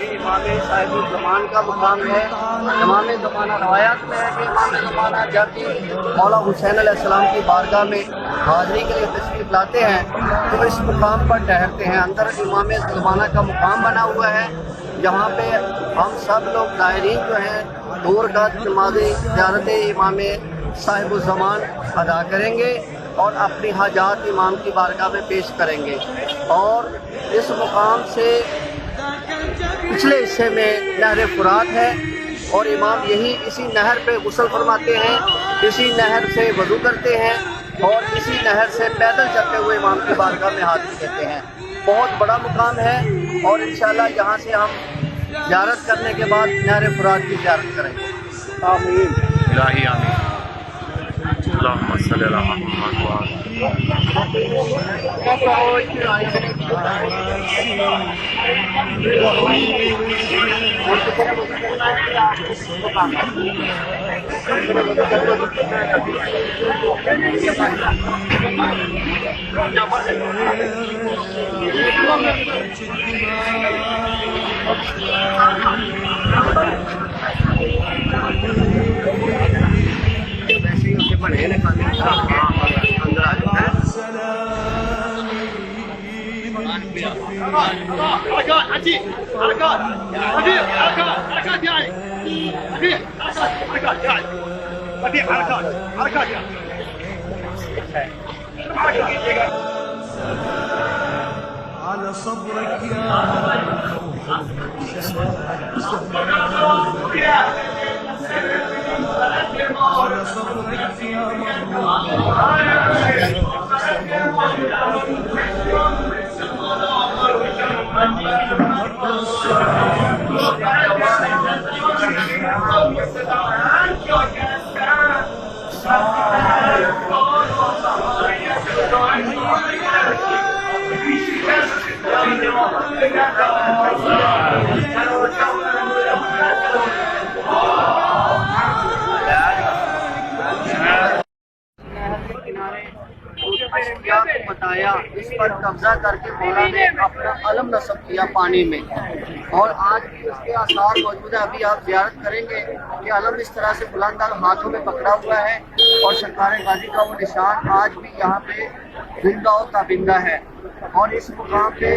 یہ امام صاحب الزمان کا مقام ہے۔ امام زمانہ روایات میں ہے کہ امام زمانہ جب بھی مولا حسین علیہ السلام کی بارگاہ میں حاضری کے لیے تشریف لاتے ہیں تو اس مقام پر ٹھہرتے ہیں۔ اندر امام زمانہ کا مقام بنا ہوا ہے جہاں پہ ہم سب لوگ زائرین جو ہیں دور کا نماز زیارت امام صاحب الزمان ادا کریں گے اور اپنی حاجات امام کی بارگاہ میں پیش کریں گے۔ اور اس مقام سے پچھلے حصے میں نہر فرات ہے اور امام اسی نہر پہ غسل فرماتے ہیں، اسی نہر سے وضو کرتے ہیں اور اسی نہر سے پیدل چلتے ہوئے امام کی بارگاہ میں حاضری دیتے ہیں۔ بہت بڑا مقام ہے اور انشاءاللہ یہاں سے ہم زیارت کرنے کے بعد نہر فرات کی زیارت کریں گے۔ آمین الہی آمین۔ اللہم صلی علی محمد حركات عجيب، حركات خفيف، حركات يعني خفيف، حركات يعني خفيف، حركات يعني على صبرك يا على صبرك يا بتایا، اس پر قبضہ کر کے مولا نے اپنا علم نصب کیا پانی میں، اور آج بھی اس کے آثار موجود ہیں۔ ابھی آپ زیارت کریں گے کہ علم اس طرح سے بلند ہاتھوں میں پکڑا ہوا ہے اور سرکار غازی کا وہ نشان آج بھی یہاں پہ زندہ و تابندہ ہے۔ اور اس مقام پہ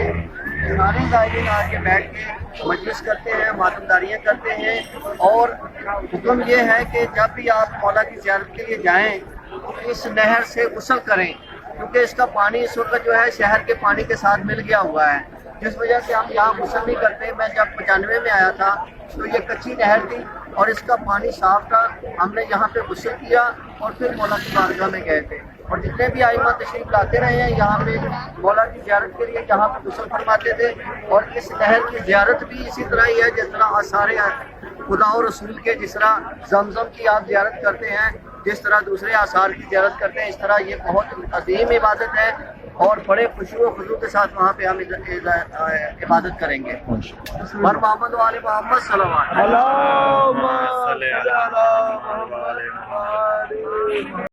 سارے زائرین آ کے بیٹھ کے مجلس کرتے ہیں، ماتمداریاں کرتے ہیں، اور حکم یہ ہے کہ جب بھی آپ مولا کی زیارت کے لیے جائیں تو اس نہر سے غسل کریں، کیونکہ اس کا پانی اس وقت جو ہے شہر کے پانی کے ساتھ مل گیا ہوا ہے، جس وجہ سے ہم یہاں غسل نہیں کرتے۔ میں جب 95 میں آیا تھا تو یہ کچی نہر تھی اور اس کا پانی صاف تھا، ہم نے یہاں پہ غسل کیا اور پھر مولا کی بارگاہ میں گئے تھے۔ اور جتنے بھی ائمہ تشریف لاتے رہے ہیں یہاں پہ مولا کی زیارت کے لیے یہاں پہ غسل فرماتے تھے۔ اور اس نہر کی زیارت بھی اسی طرح ہی ہے جس طرح آثار خدا و رسول کے، جس طرح زمزم کی آپ زیارت کرتے ہیں، جس طرح دوسرے آثار کی زیارت کرتے ہیں، اس طرح یہ بہت عظیم عبادت ہے اور بڑے خشوع و خضوع کے ساتھ وہاں پہ ہم عبادت کریں گے۔ بر محمد و آل محمد صلی اللہ علیہ وسلم۔